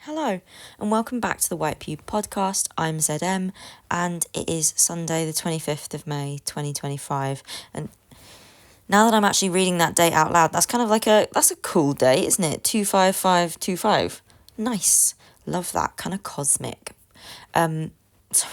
Hello, and welcome back to the White Pube podcast. I'm ZM, and it is Sunday, the 25th of May, 2025. And now that I'm actually reading that date out loud, that's kind of like that's a cool date, isn't it? 25525. Nice. Love that. Kind of cosmic. So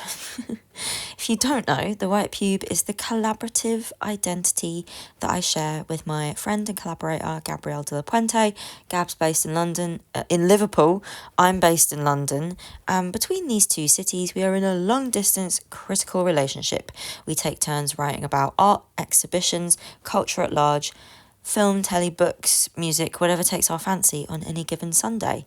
if you don't know, the White Pube is the collaborative identity that I share with my friend and collaborator Gabrielle de la Puente. Gab's based in London, in Liverpool. I'm based in London. Between these two cities, we are in a long-distance critical relationship. We take turns writing about art, exhibitions, culture at large, film, telly, books, music, whatever takes our fancy on any given Sunday.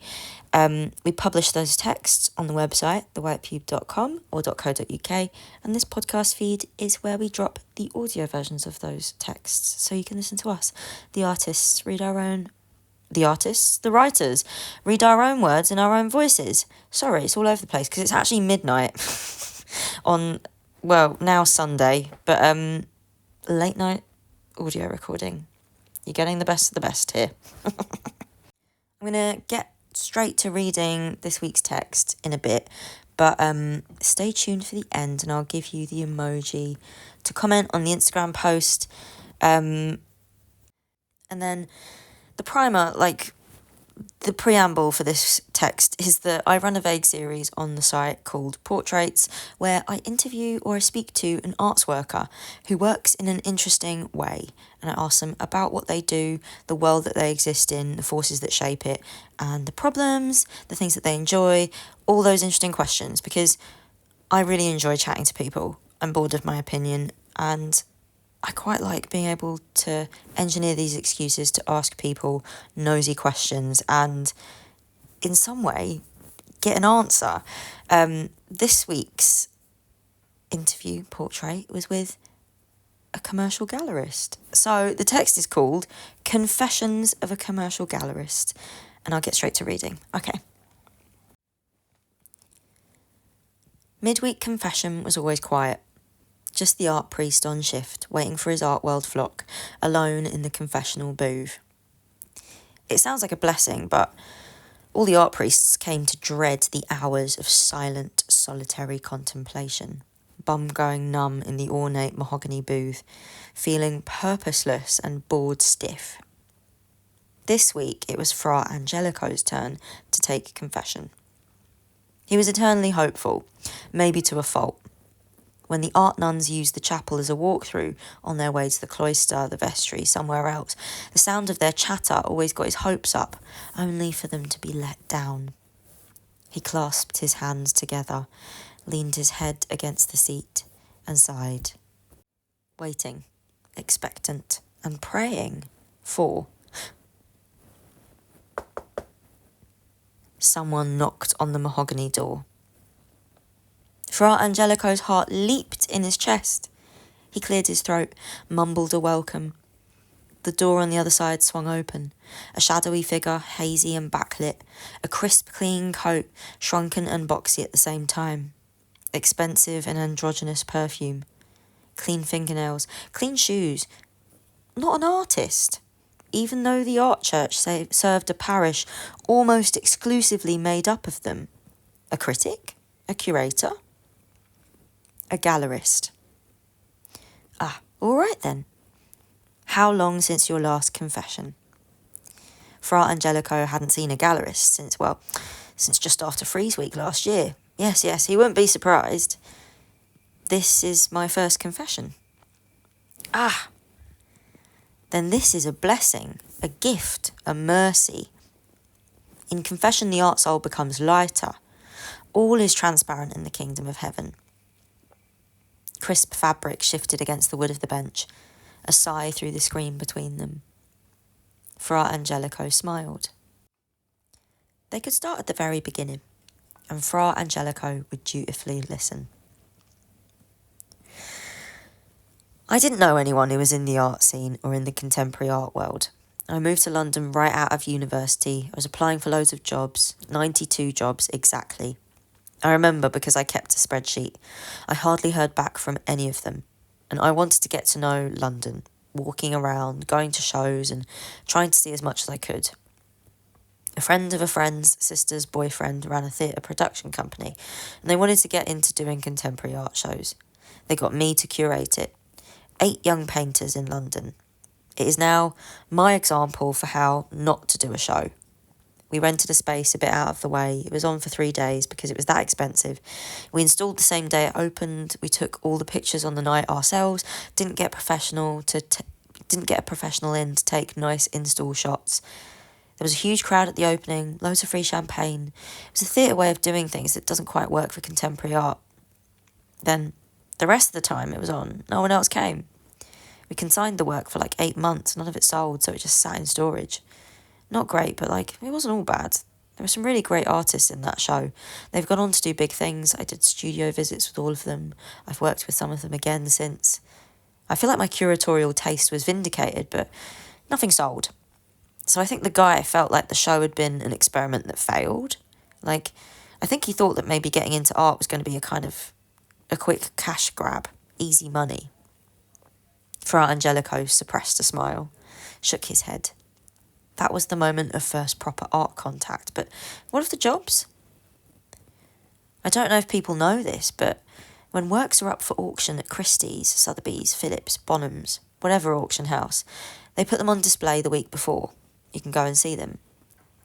We publish those texts on the website, thewhitepube.com or .co.uk, and this podcast feed is where we drop the audio versions of those texts, so you can listen to us. The writers, read our own words in our own voices. Sorry, it's all over the place, because it's actually midnight on, now Sunday, but late night audio recording. You're getting the best of the best here. I'm going to get straight to reading this week's text in a bit, but stay tuned for the end and I'll give you the emoji to comment on the Instagram post. And then the primer, the preamble for this text is that I run a vague series on the site called Portraits, where I interview or I speak to an arts worker who works in an interesting way, and I ask them about what they do, the world that they exist in, the forces that shape it, and the problems, the things that they enjoy, all those interesting questions, because I really enjoy chatting to people. I'm bored of my opinion, and I quite like being able to engineer these excuses to ask people nosy questions and, in some way, get an answer. This week's interview portrait was with a commercial gallerist. So the text is called Confessions of a Commercial Gallerist, and I'll get straight to reading. Okay. Midweek confession was always quiet. Just the art priest on shift, waiting for his art world flock, alone in the confessional booth. It sounds like a blessing, but all the art priests came to dread the hours of silent, solitary contemplation, bum going numb in the ornate mahogany booth, feeling purposeless and bored stiff. This week it was Fra Angelico's turn to take confession. He was eternally hopeful, maybe to a fault. When the art nuns used the chapel as a walkthrough on their way to the cloister, the vestry, somewhere else, the sound of their chatter always got his hopes up, only for them to be let down. He clasped his hands together, leaned his head against the seat, and sighed, waiting, expectant, and praying for. Someone knocked on the mahogany door. Fra Angelico's heart leaped in his chest. He cleared his throat, mumbled a welcome. The door on the other side swung open. A shadowy figure, hazy and backlit. A crisp, clean coat, shrunken and boxy at the same time. Expensive and androgynous perfume. Clean fingernails, clean shoes. Not an artist, even though the art church served a parish almost exclusively made up of them. A critic? A curator? A gallerist. All right then. How long since your last confession? Fra Angelico hadn't seen a gallerist since just after Freeze Week last year. Yes, he wouldn't be surprised. This is my first confession. Then this is a blessing, a gift, a mercy. In confession, the art soul becomes lighter. All is transparent in the kingdom of heaven. Crisp fabric shifted against the wood of the bench, a sigh through the screen between them. Fra Angelico smiled. They could start at the very beginning, and Fra Angelico would dutifully listen. I didn't know anyone who was in the art scene or in the contemporary art world. I moved to London right out of university. I was applying for loads of jobs, 92 jobs exactly. I remember because I kept a spreadsheet. I hardly heard back from any of them, and I wanted to get to know London, walking around, going to shows and trying to see as much as I could. A friend of a friend's sister's boyfriend ran a theatre production company, and they wanted to get into doing contemporary art shows. They got me to curate it. 8 young painters in London. It is now my example for how not to do a show. We rented a space a bit out of the way. It was on for 3 days because it was that expensive. We installed the same day it opened. We took all the pictures on the night ourselves. Didn't get a professional in to take nice install shots. There was a huge crowd at the opening, loads of free champagne. It was a theatre way of doing things that doesn't quite work for contemporary art. Then, the rest of the time it was on, no one else came. We consigned the work for like 8 months, none of it sold, so it just sat in storage. Not great, but it wasn't all bad. There were some really great artists in that show. They've gone on to do big things. I did studio visits with all of them. I've worked with some of them again since. I feel like my curatorial taste was vindicated, but nothing sold. So I think the guy felt like the show had been an experiment that failed. I think he thought that maybe getting into art was going to be a quick cash grab, easy money. Fra Angelico suppressed a smile, shook his head. That was the moment of first proper art contact, but what of the jobs? I don't know if people know this, but when works are up for auction at Christie's, Sotheby's, Phillips, Bonhams, whatever auction house, they put them on display the week before. You can go and see them.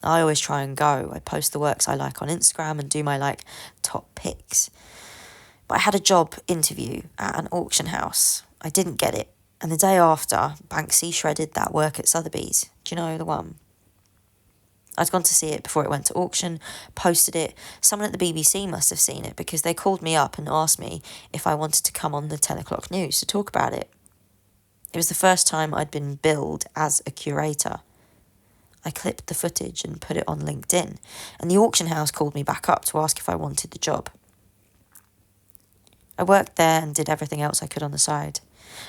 I always try and go. I post the works I like on Instagram and do my top picks. But I had a job interview at an auction house. I didn't get it. And the day after, Banksy shredded that work at Sotheby's. Do you know the one? I'd gone to see it before it went to auction, posted it. Someone at the BBC must have seen it because they called me up and asked me if I wanted to come on the 10 o'clock news to talk about it. It was the first time I'd been billed as a curator. I clipped the footage and put it on LinkedIn, and the auction house called me back up to ask if I wanted the job. I worked there and did everything else I could on the side.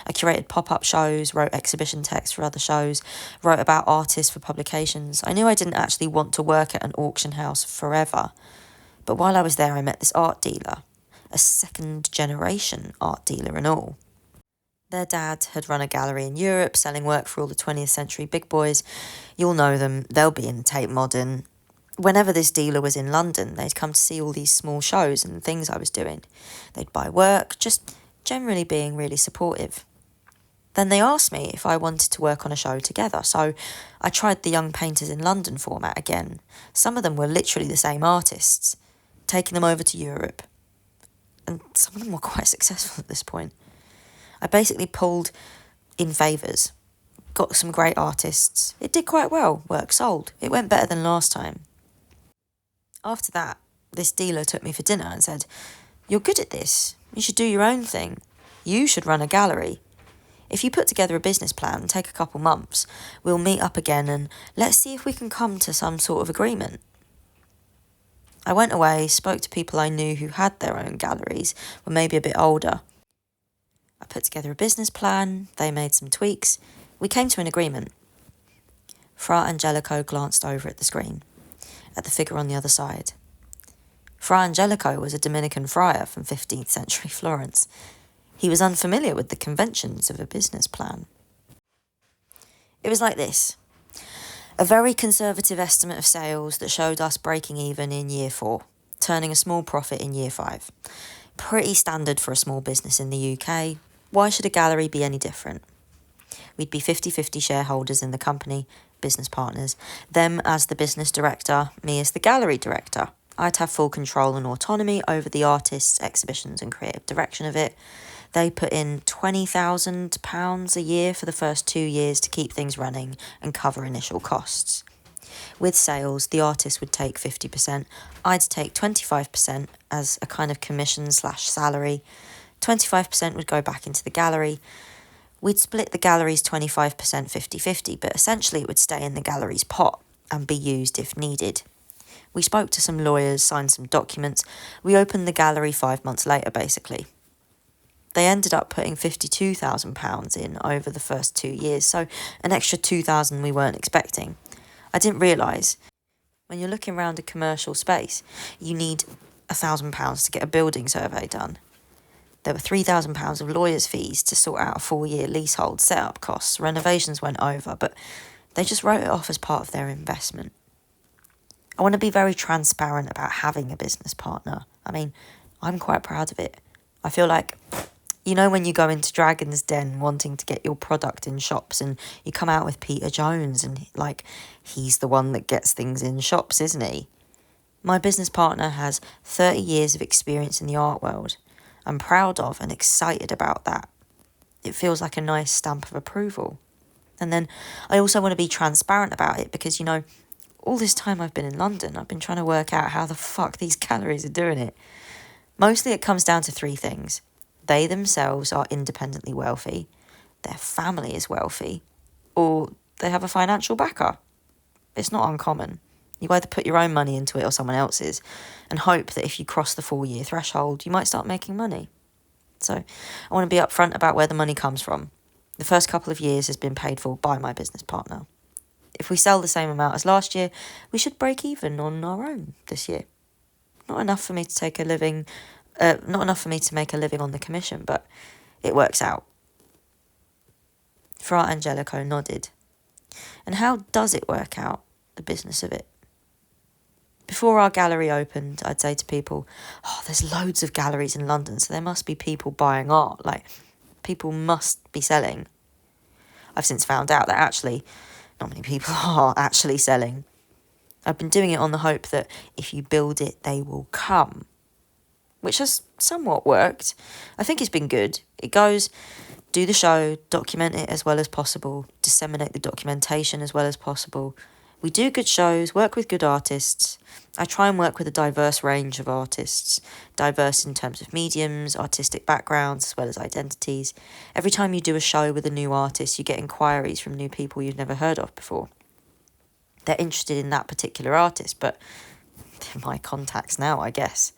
I curated pop-up shows, wrote exhibition text for other shows, wrote about artists for publications. I knew I didn't actually want to work at an auction house forever. But while I was there, I met this art dealer, a second-generation art dealer and all. Their dad had run a gallery in Europe, selling work for all the 20th century big boys. You'll know them, they'll be in Tate Modern. Whenever this dealer was in London, they'd come to see all these small shows and things I was doing. They'd buy work, just generally being really supportive. Then they asked me if I wanted to work on a show together, so I tried the Young Painters in London format again. Some of them were literally the same artists, taking them over to Europe. And some of them were quite successful at this point. I basically pulled in favours, got some great artists. It did quite well, work sold. It went better than last time. After that, this dealer took me for dinner and said, "You're good at this. You should do your own thing. You should run a gallery. If you put together a business plan and take a couple months, we'll meet up again and let's see if we can come to some sort of agreement." I went away, spoke to people I knew who had their own galleries, were maybe a bit older. I put together a business plan, they made some tweaks. We came to an agreement. Fra Angelico glanced over at the screen, at the figure on the other side. Fra Angelico was a Dominican friar from 15th century Florence. He was unfamiliar with the conventions of a business plan. It was like this. A very conservative estimate of sales that showed us breaking even in year 4, turning a small profit in year 5. Pretty standard for a small business in the UK. Why should a gallery be any different? We'd be 50-50 shareholders in the company, business partners, them as the business director, me as the gallery director. I'd have full control and autonomy over the artists, exhibitions and creative direction of it. They put in £20,000 a year for the first 2 years to keep things running and cover initial costs. With sales, the artist would take 50%. I'd take 25% as a kind of commission/salary. 25% would go back into the gallery. We'd split the gallery's 25% 50-50, but essentially it would stay in the gallery's pot and be used if needed. We spoke to some lawyers, signed some documents. We opened the gallery 5 months later, basically. They ended up putting £52,000 in over the first 2 years, so an extra £2,000 we weren't expecting. I didn't realise, when you're looking around a commercial space, you need £1,000 to get a building survey done. There were £3,000 of lawyers' fees to sort out a 4-year leasehold, set-up costs, renovations went over, but they just wrote it off as part of their investment. I want to be very transparent about having a business partner. I mean, I'm quite proud of it. I feel like, when you go into Dragon's Den wanting to get your product in shops and you come out with Peter Jones and he's the one that gets things in shops, isn't he? My business partner has 30 years of experience in the art world. I'm proud of and excited about that. It feels like a nice stamp of approval. And then I also want to be transparent about it because, all this time I've been in London, I've been trying to work out how the fuck these galleries are doing it. Mostly it comes down to three things. They themselves are independently wealthy, their family is wealthy, or they have a financial backer. It's not uncommon. You either put your own money into it or someone else's and hope that if you cross the 4-year threshold, you might start making money. So I want to be upfront about where the money comes from. The first couple of years has been paid for by my business partner. If we sell the same amount as last year, we should break even on our own this year. Not enough for me to make a living on the commission, but it works out. Fra Angelico nodded. And how does it work out, the business of it? Before our gallery opened, I'd say to people, there's loads of galleries in London, so there must be people buying art. People must be selling. I've since found out that actually, not many people are actually selling. I've been doing it on the hope that if you build it, they will come, which has somewhat worked. I think it's been good. It goes, do the show, document it as well as possible, disseminate the documentation as well as possible. We do good shows, work with good artists. I try and work with a diverse range of artists, diverse in terms of mediums, artistic backgrounds, as well as identities. Every time you do a show with a new artist, you get inquiries from new people you've never heard of before. They're interested in that particular artist, but they're my contacts now, I guess.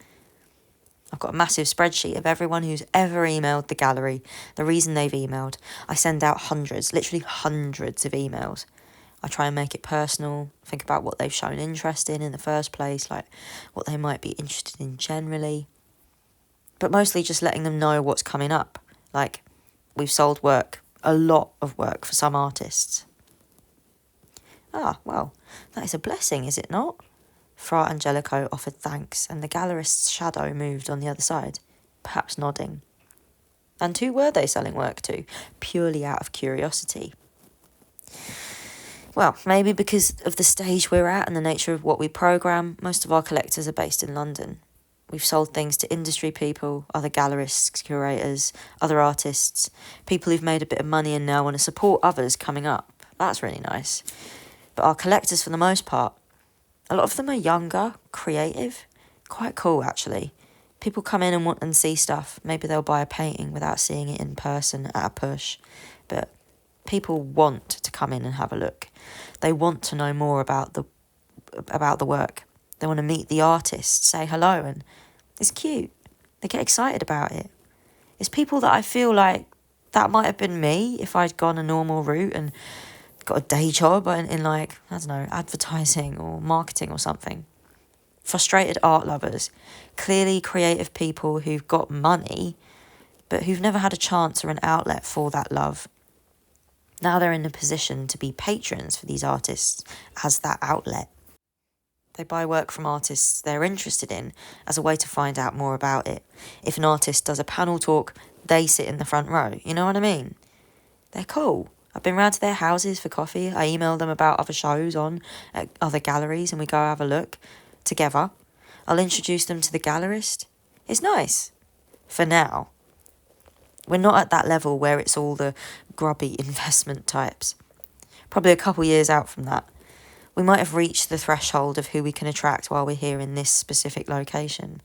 I've got a massive spreadsheet of everyone who's ever emailed the gallery, the reason they've emailed. I send out hundreds, literally hundreds of emails. I try and make it personal, think about what they've shown interest in the first place, what they might be interested in generally. But mostly just letting them know what's coming up. We've sold work, a lot of work for some artists. Well, that is a blessing, is it not? Fra Angelico offered thanks, and the gallerist's shadow moved on the other side, perhaps nodding. And who were they selling work to? Purely out of curiosity. Well, maybe because of the stage we're at and the nature of what we programme, most of our collectors are based in London. We've sold things to industry people, other gallerists, curators, other artists, people who've made a bit of money and now want to support others coming up. That's really nice. But our collectors, for the most part, a lot of them are younger, creative, quite cool actually. People come in and want and see stuff. Maybe they'll buy a painting without seeing it in person at a push, but people want to come in and have a look. They want to know more about the work. They want to meet the artist, say hello, and it's cute. They get excited about it. It's people that I feel like that might have been me if I'd gone a normal route and got a day job in advertising or marketing or something. Frustrated art lovers, clearly creative people who've got money, but who've never had a chance or an outlet for that love. Now they're in a position to be patrons for these artists as that outlet. They buy work from artists they're interested in as a way to find out more about it. If an artist does a panel talk, they sit in the front row. You know what I mean? They're cool. I've been round to their houses for coffee. I email them about other shows on at other galleries and we go have a look together. I'll introduce them to the Gallerist. It's nice. For now. We're not at that level where it's all the grubby investment types. Probably a couple years out from that. We might have reached the threshold of who we can attract while we're here in this specific location.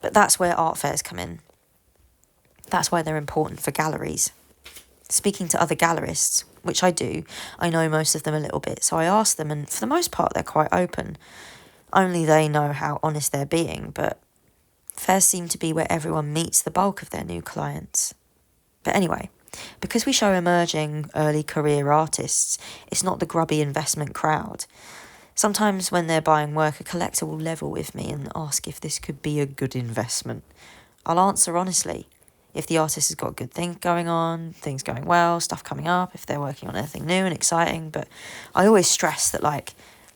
But that's where art fairs come in. That's why they're important for galleries. Speaking to other gallerists, which I do, I know most of them a little bit, so I ask them, and for the most part they're quite open. Only they know how honest they're being, but fairs seem to be where everyone meets the bulk of their new clients. But anyway, because we show emerging early career artists, it's not the grubby investment crowd. Sometimes when they're buying work, a collector will level with me and ask if this could be a good investment. I'll answer honestly. If the artist has got good things going on, things going well, stuff coming up, if they're working on anything new and exciting. But I always stress that,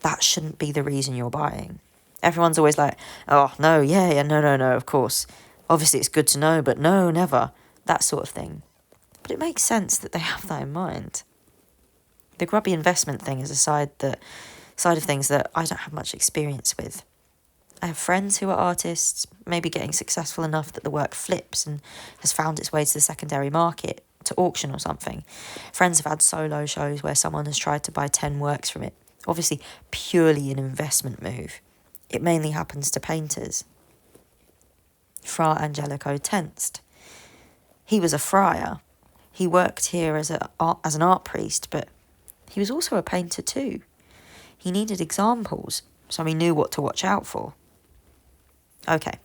that shouldn't be the reason you're buying. Everyone's always like, oh, no, yeah, no, of course. Obviously, it's good to know, but no, never. That sort of thing. But it makes sense that they have that in mind. The grubby investment thing is a side of things that I don't have much experience with. I have friends who are artists, maybe getting successful enough that the work flips and has found its way to the secondary market, to auction or something. Friends have had solo shows where someone has tried to buy 10 works from it. Obviously, purely an investment move. It mainly happens to painters. Fra Angelico tensed. He was a friar. He worked here as an art priest, but he was also a painter too. He needed examples, so he knew what to watch out for. Okay,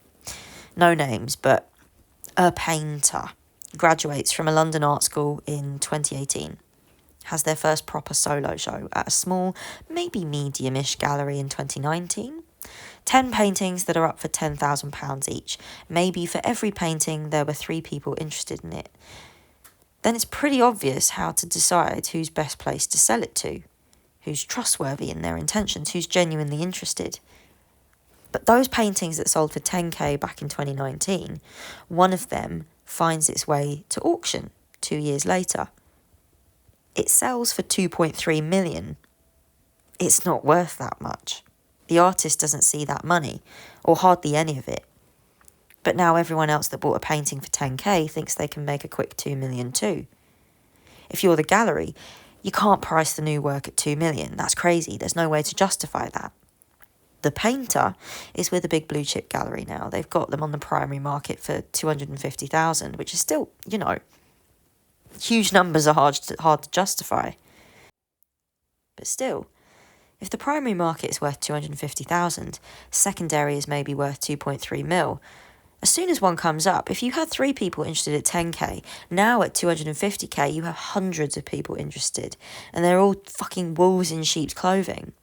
no names, but a painter graduates from a London art school in 2018. Has their first proper solo show at a small, maybe medium-ish gallery in 2019. 10 paintings that are up for £10,000 each. Maybe for every painting there were 3 people interested in it. Then it's pretty obvious how to decide who's best placed to sell it to, who's trustworthy in their intentions, who's genuinely interested. But those paintings that sold for 10k back in 2019, one of them finds its way to auction 2 years later. It sells for 2.3 million. It's not worth that much. The artist doesn't see that money, or hardly any of it. But now everyone else that bought a painting for 10k thinks they can make a quick 2 million too. If you're the gallery, you can't price the new work at 2 million. That's crazy. There's no way to justify that. The painter is with a big blue chip gallery now. They've got them on the primary market for 250,000, which is still, huge numbers are hard to justify. But still, if the primary market is worth 250,000, secondary is maybe worth 2.3 mil. As soon as one comes up, if you had 3 people interested at 10k, now at 250k you have hundreds of people interested, and they're all fucking wolves in sheep's clothing.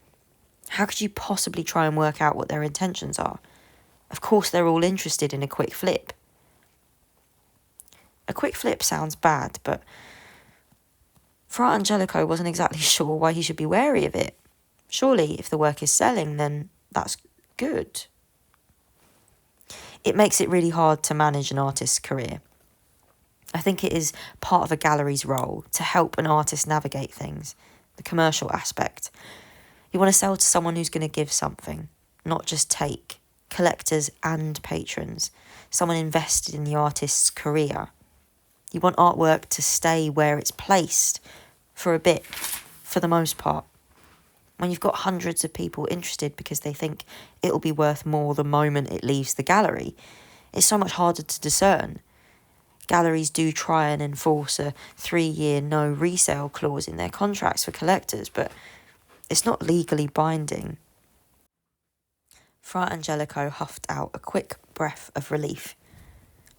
How could you possibly try and work out what their intentions are? Of course they're all interested in a quick flip. A quick flip sounds bad, but Fra Angelico wasn't exactly sure why he should be wary of it. Surely, if the work is selling, then that's good. It makes it really hard to manage an artist's career. I think it is part of a gallery's role to help an artist navigate things, the commercial aspect. You want to sell to someone who's going to give something, not just take. Collectors and patrons, someone invested in the artist's career. You want artwork to stay where it's placed for a bit, for the most part. When you've got hundreds of people interested because they think it'll be worth more the moment it leaves the gallery, it's so much harder to discern. Galleries do try and enforce a 3-year no resale clause in their contracts for collectors, but it's not legally binding. Fra Angelico huffed out a quick breath of relief.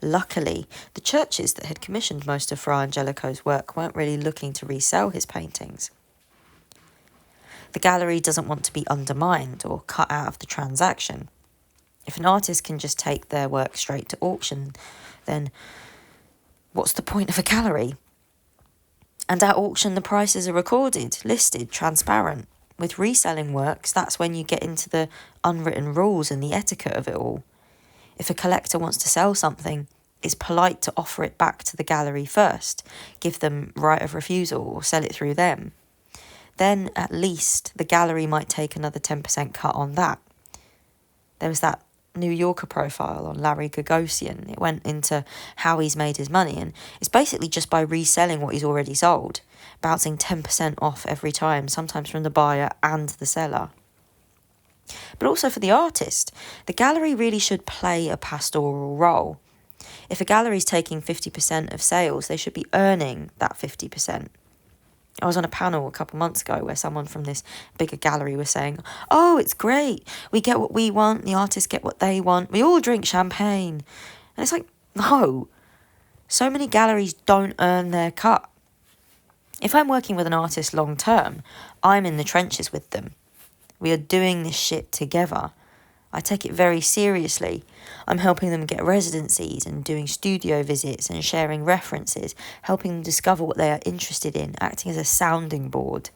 Luckily, the churches that had commissioned most of Fra Angelico's work weren't really looking to resell his paintings. The gallery doesn't want to be undermined or cut out of the transaction. If an artist can just take their work straight to auction, then what's the point of a gallery? And at auction, the prices are recorded, listed, transparent. With reselling works, that's when you get into the unwritten rules and the etiquette of it all. If a collector wants to sell something, it's polite to offer it back to the gallery first, give them right of refusal or sell it through them. Then, at least, the gallery might take another 10% cut on that. There was that New Yorker profile on Larry Gagosian. It went into how he's made his money, and it's basically just by reselling what he's already sold, bouncing 10% off every time, sometimes from the buyer and the seller. But also for the artist, the gallery really should play a pastoral role. If a gallery's taking 50% of sales, they should be earning that 50%. I was on a panel a couple months ago where someone from this bigger gallery was saying, oh, it's great. We get what we want. The artists get what they want. We all drink champagne. And it's like, no. So many galleries don't earn their cut. If I'm working with an artist long term, I'm in the trenches with them. We are doing this shit together. I take it very seriously. I'm helping them get residencies and doing studio visits and sharing references, helping them discover what they are interested in, acting as a sounding board.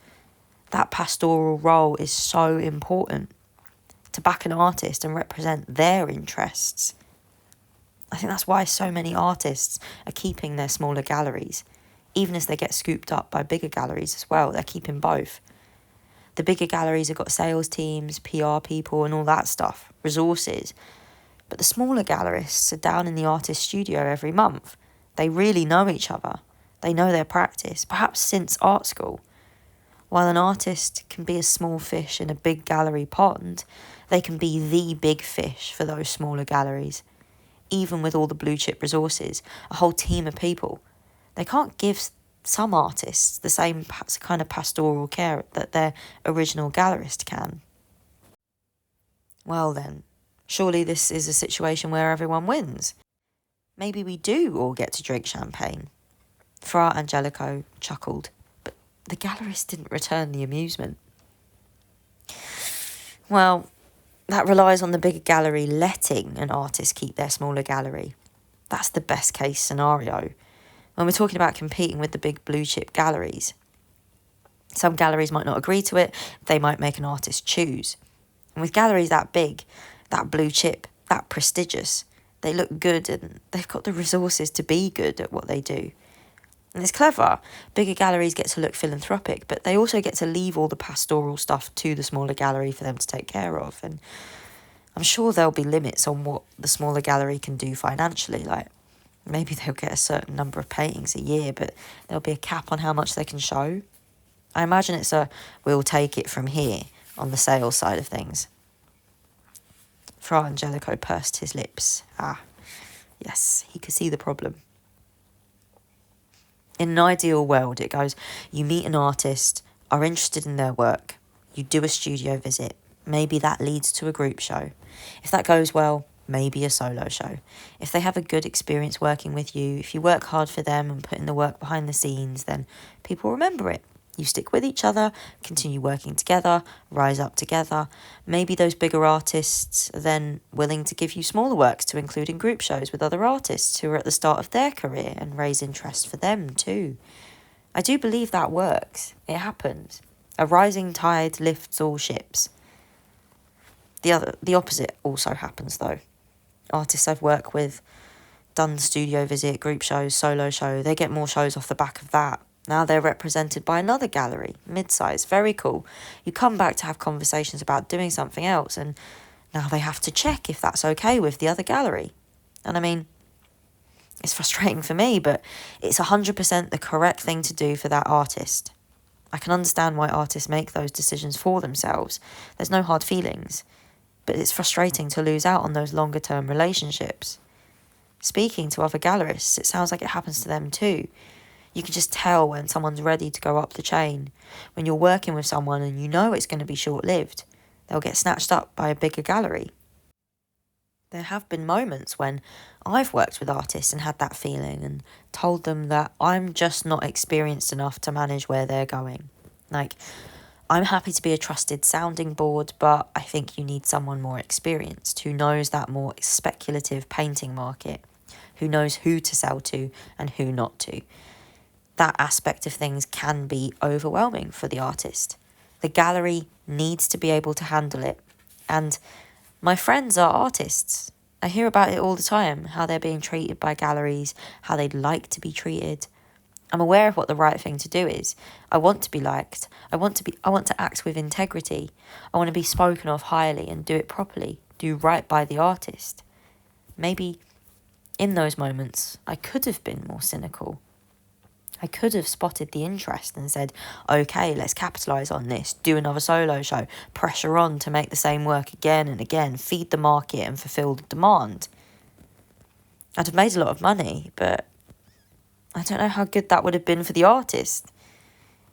That pastoral role is so important to back an artist and represent their interests. I think that's why so many artists are keeping their smaller galleries. Even as they get scooped up by bigger galleries as well, they're keeping both. The bigger galleries have got sales teams, PR people and all that stuff, resources. But the smaller gallerists are down in the artist studio every month. They really know each other. They know their practice, perhaps since art school. While an artist can be a small fish in a big gallery pond, they can be the big fish for those smaller galleries. Even with all the blue chip resources, a whole team of people, they can't give some artists the same kind of pastoral care that their original gallerist can. Well then, surely this is a situation where everyone wins. Maybe we do all get to drink champagne. Fra Angelico chuckled, but the gallerist didn't return the amusement. Well, that relies on the bigger gallery letting an artist keep their smaller gallery. That's the best case scenario. When we're talking about competing with the big blue chip galleries, some galleries might not agree to it, they might make an artist choose. And with galleries that big, that blue chip, that prestigious, they look good and they've got the resources to be good at what they do. And it's clever. Bigger galleries get to look philanthropic, but they also get to leave all the pastoral stuff to the smaller gallery for them to take care of. And I'm sure there'll be limits on what the smaller gallery can do financially. Like, maybe they'll get a certain number of paintings a year, but there'll be a cap on how much they can show. I imagine it's a we'll take it from here on the sales side of things. Fra Angelico pursed his lips. Ah, yes, he could see the problem. In an ideal world, it goes, you meet an artist, are interested in their work, you do a studio visit, maybe that leads to a group show. If that goes well, maybe a solo show. If they have a good experience working with you, if you work hard for them and put in the work behind the scenes, then people remember it. You stick with each other, continue working together, rise up together. Maybe those bigger artists are then willing to give you smaller works to include in group shows with other artists who are at the start of their career and raise interest for them too. I do believe that works. It happens. A rising tide lifts all ships. The opposite also happens though. Artists I've worked with, done the studio visit, group shows, solo show, they get more shows off the back of that. Now they're represented by another gallery, mid-size, very cool. You come back to have conversations about doing something else and now they have to check if that's okay with the other gallery. And I mean, it's frustrating for me, but it's 100% the correct thing to do for that artist. I can understand why artists make those decisions for themselves. There's no hard feelings. But it's frustrating to lose out on those longer term relationships. Speaking to other gallerists, it sounds like it happens to them too. You can just tell when someone's ready to go up the chain. When you're working with someone and you know it's going to be short-lived, they'll get snatched up by a bigger gallery. There have been moments when I've worked with artists and had that feeling and told them that I'm just not experienced enough to manage where they're going. Like, I'm happy to be a trusted sounding board, but I think you need someone more experienced who knows that more speculative painting market, who knows who to sell to and who not to. That aspect of things can be overwhelming for the artist. The gallery needs to be able to handle it. And my friends are artists. I hear about it all the time, how they're being treated by galleries, how they'd like to be treated. I'm aware of what the right thing to do is. I want to be liked. I want to act with integrity. I want to be spoken of highly and do it properly, do right by the artist. Maybe in those moments, I could have been more cynical. I could have spotted the interest and said, okay, let's capitalise on this, do another solo show, pressure on to make the same work again and again, feed the market and fulfil the demand. I'd have made a lot of money, but I don't know how good that would have been for the artist.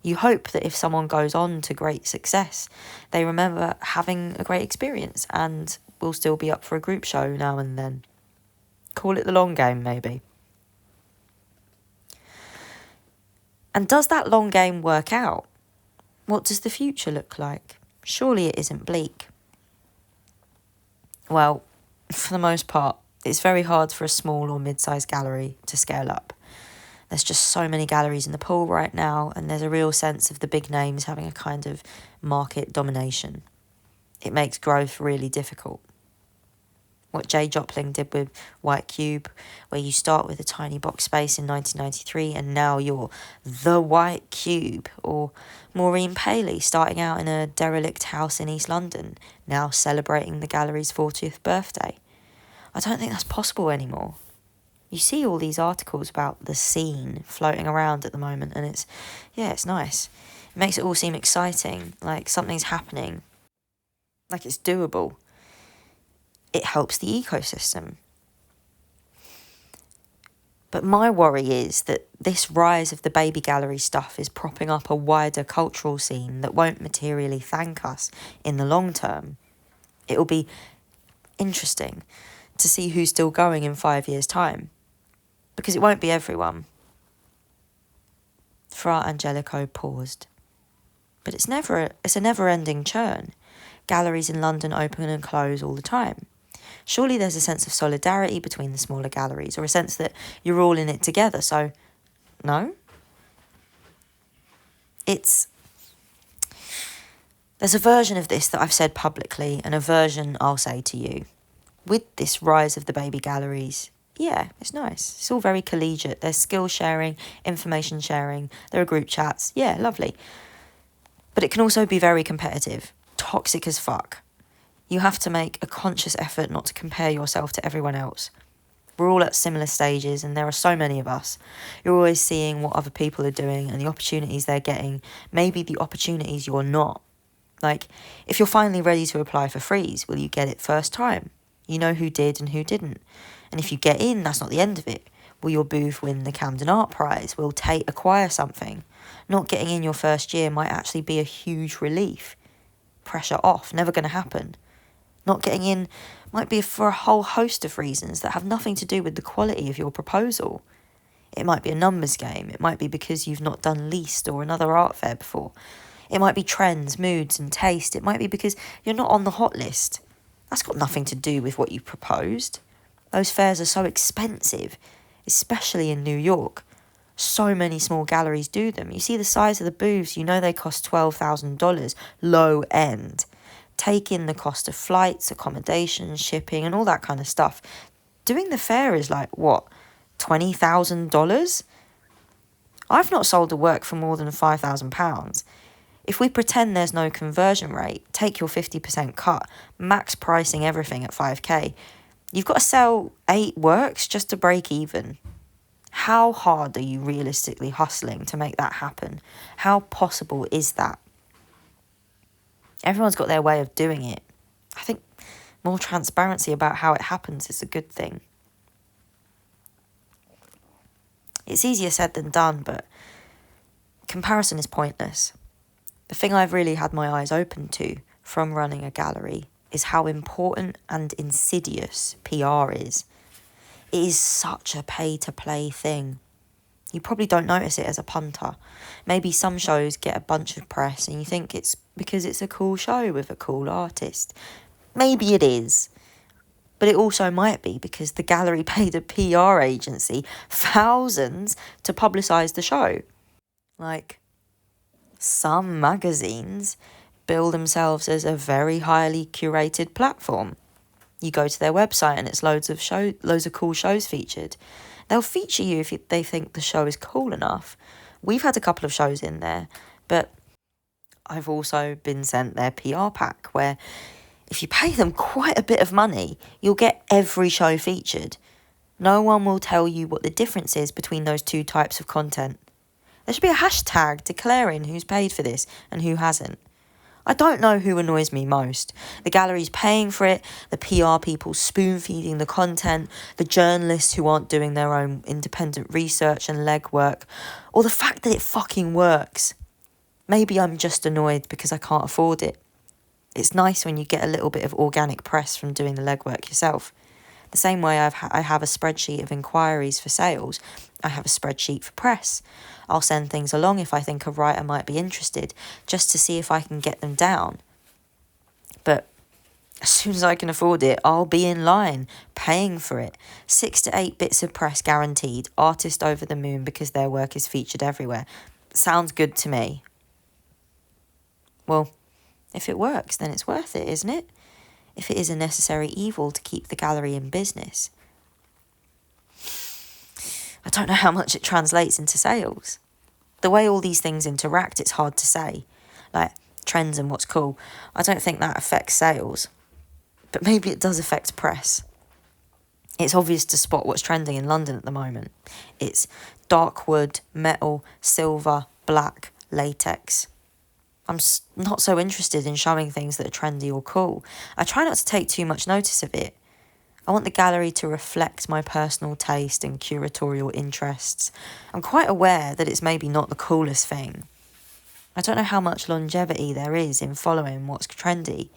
You hope that if someone goes on to great success, they remember having a great experience and will still be up for a group show now and then. Call it the long game, maybe. And does that long game work out? What does the future look like? Surely it isn't bleak. Well, for the most part, it's very hard for a small or mid-sized gallery to scale up. There's just so many galleries in the pool right now, and there's a real sense of the big names having a kind of market domination. It makes growth really difficult. What Jay Jopling did with White Cube, where you start with a tiny box space in 1993 and now you're the White Cube, or Maureen Paley starting out in a derelict house in East London, now celebrating the gallery's 40th birthday. I don't think that's possible anymore. You see all these articles about the scene floating around at the moment, and it's nice. It makes it all seem exciting, like something's happening, like it's doable. It helps the ecosystem. But my worry is that this rise of the baby gallery stuff is propping up a wider cultural scene that won't materially thank us in the long term. It will be interesting to see who's still going in 5 years' time, because it won't be everyone. Fra Angelico paused. But it's a never-ending churn. Galleries in London open and close all the time. Surely there's a sense of solidarity between the smaller galleries, or a sense that you're all in it together, so no? There's a version of this that I've said publicly, and a version I'll say to you. With this rise of the baby galleries, yeah, it's nice. It's all very collegiate. There's skill sharing, information sharing, there are group chats. Yeah, lovely. But it can also be very competitive, toxic as fuck. You have to make a conscious effort not to compare yourself to everyone else. We're all at similar stages, and there are so many of us. You're always seeing what other people are doing and the opportunities they're getting, maybe the opportunities you're not. Like, if you're finally ready to apply for Freeze, will you get it first time? You know who did and who didn't. And if you get in, that's not the end of it. Will your booth win the Camden Art Prize? Will Tate acquire something? Not getting in your first year might actually be a huge relief. Pressure off, never going to happen. Not getting in might be for a whole host of reasons that have nothing to do with the quality of your proposal. It might be a numbers game. It might be because you've not done Least or another art fair before. It might be trends, moods and taste. It might be because you're not on the hot list. That's got nothing to do with what you proposed. Those fairs are so expensive, especially in New York. So many small galleries do them. You see the size of the booths, you know they cost $12,000, low end. Take in the cost of flights, accommodation, shipping and all that kind of stuff. Doing the fair is like, what, $20,000? I've not sold a work for more than £5,000. If we pretend there's no conversion rate, take your 50% cut, max pricing everything at 5k, you've got to sell 8 works just to break even. How hard are you realistically hustling to make that happen? How possible is that? Everyone's got their way of doing it. I think more transparency about how it happens is a good thing. It's easier said than done, but comparison is pointless. The thing I've really had my eyes open to from running a gallery is how important and insidious PR is. It is such a pay-to-play thing. You probably don't notice it as a punter. Maybe some shows get a bunch of press and you think it's because it's a cool show with a cool artist. Maybe it is. But it also might be because the gallery paid a PR agency thousands to publicise the show. Like, some magazines bill themselves as a very highly curated platform. You go to their website and it's loads of cool shows featured. They'll feature you if they think the show is cool enough. We've had a couple of shows in there, but I've also been sent their PR pack where if you pay them quite a bit of money, you'll get every show featured. No one will tell you what the difference is between those two types of content. There should be a hashtag declaring who's paid for this and who hasn't. I don't know who annoys me most. The galleries paying for it, the PR people spoon-feeding the content, the journalists who aren't doing their own independent research and legwork, or the fact that it fucking works. Maybe I'm just annoyed because I can't afford it. It's nice when you get a little bit of organic press from doing the legwork yourself. The same way I have a spreadsheet of inquiries for sales, I have a spreadsheet for press. I'll send things along if I think a writer might be interested, just to see if I can get them down. But As soon as I can afford it, I'll be in line, paying for it. 6 to 8 bits of press guaranteed. Artist over the moon because their work is featured everywhere. Sounds good to me. Well, if it works, then it's worth it, isn't it? If it is a necessary evil to keep the gallery in business. I don't know how much it translates into sales. The way all these things interact, it's hard to say. Like, trends and what's cool. I don't think that affects sales. But maybe it does affect press. It's obvious to spot what's trending in London at the moment. It's dark wood, metal, silver, black, latex. I'm not so interested in showing things that are trendy or cool. I try not to take too much notice of it. I want the gallery to reflect my personal taste and curatorial interests. I'm quite aware that it's maybe not the coolest thing. I don't know how much longevity there is in following what's trendy.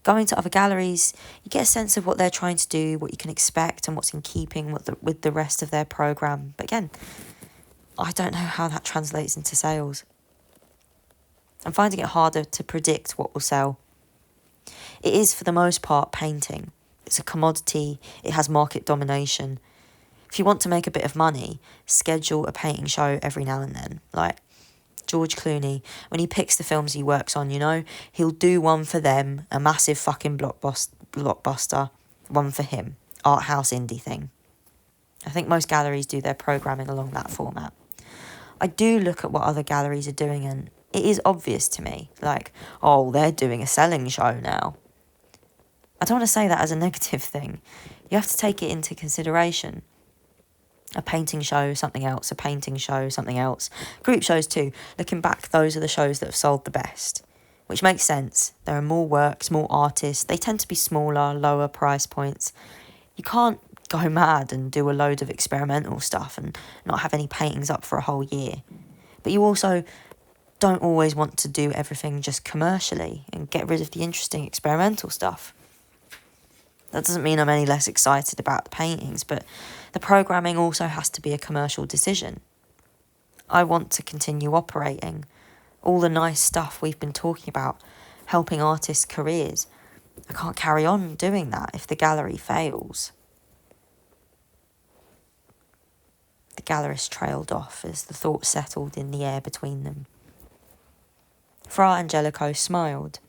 Going to other galleries, you get a sense of what they're trying to do, what you can expect, and what's in keeping with the rest of their programme. But again, I don't know how that translates into sales. I'm finding it harder to predict what will sell. It is, for the most part, painting. It's a commodity, it has market domination. If you want to make a bit of money, schedule a painting show every now and then. Like George Clooney, when he picks the films he works on, he'll do one for them, a massive fucking blockbuster, one for him, art house indie thing. I think most galleries do their programming along that format. I do look at what other galleries are doing and it is obvious to me, like, oh, they're doing a selling show now. I don't want to say that as a negative thing. You have to take it into consideration. A painting show, something else. A painting show, something else. Group shows too. Looking back, those are the shows that have sold the best. Which makes sense. There are more works, more artists. They tend to be smaller, lower price points. You can't go mad and do a load of experimental stuff and not have any paintings up for a whole year. But you also don't always want to do everything just commercially and get rid of the interesting experimental stuff. That doesn't mean I'm any less excited about the paintings, but the programming also has to be a commercial decision. I want to continue operating. All the nice stuff we've been talking about, helping artists' careers. I can't carry on doing that if the gallery fails. The Gallerist trailed off as the thought settled in the air between them. Fra Angelico smiled.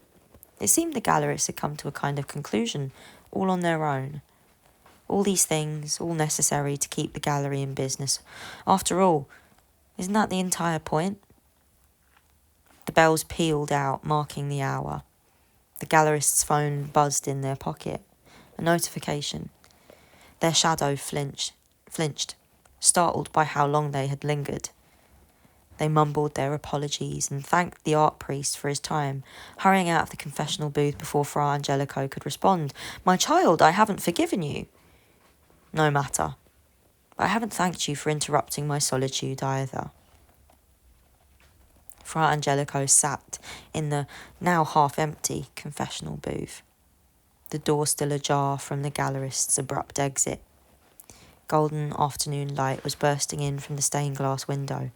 It seemed the Gallerists had come to a kind of conclusion, all on their own. All these things, all necessary to keep the gallery in business. After all, isn't that the entire point? The bells pealed out, marking the hour. The gallerist's phone buzzed in their pocket. A notification. Their shadow flinched, startled by how long they had lingered. They mumbled their apologies and thanked the art priest for his time, hurrying out of the confessional booth before Fra Angelico could respond. "My child, I haven't forgiven you." "No matter. But I haven't thanked you for interrupting my solitude either." Fra Angelico sat in the now half-empty confessional booth, the door still ajar from the gallerist's abrupt exit. Golden afternoon light was bursting in from the stained glass window,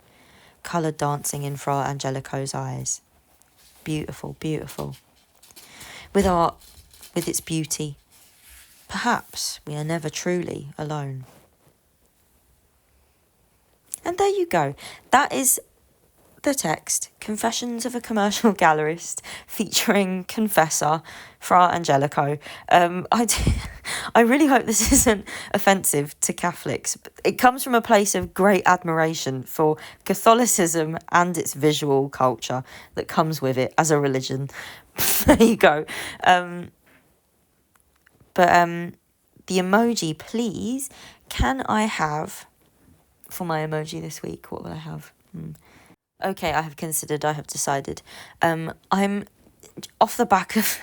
colour dancing in Fra Angelico's eyes. Beautiful, beautiful. With art, with its beauty, perhaps we are never truly alone. And there you go. That is the text, Confessions of a Commercial Gallerist, featuring Confessor, Fra Angelico. I really hope this isn't offensive to Catholics. It comes from a place of great admiration for Catholicism and its visual culture that comes with it as a religion. There you go. But the emoji, please. Can I have, for my emoji this week, what will I have? Okay, I have considered, I have decided. I'm off the back of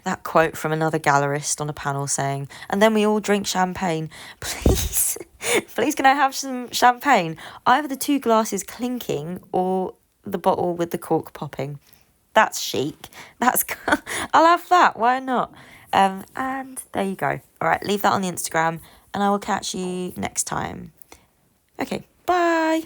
that quote from another gallerist on a panel saying, "And then we all drink champagne." Please, please can I have some champagne? Either the 2 glasses clinking or the bottle with the cork popping. That's chic. I'll have that, why not? And there you go. All right, leave that on the Instagram and I will catch you next time. Okay, bye.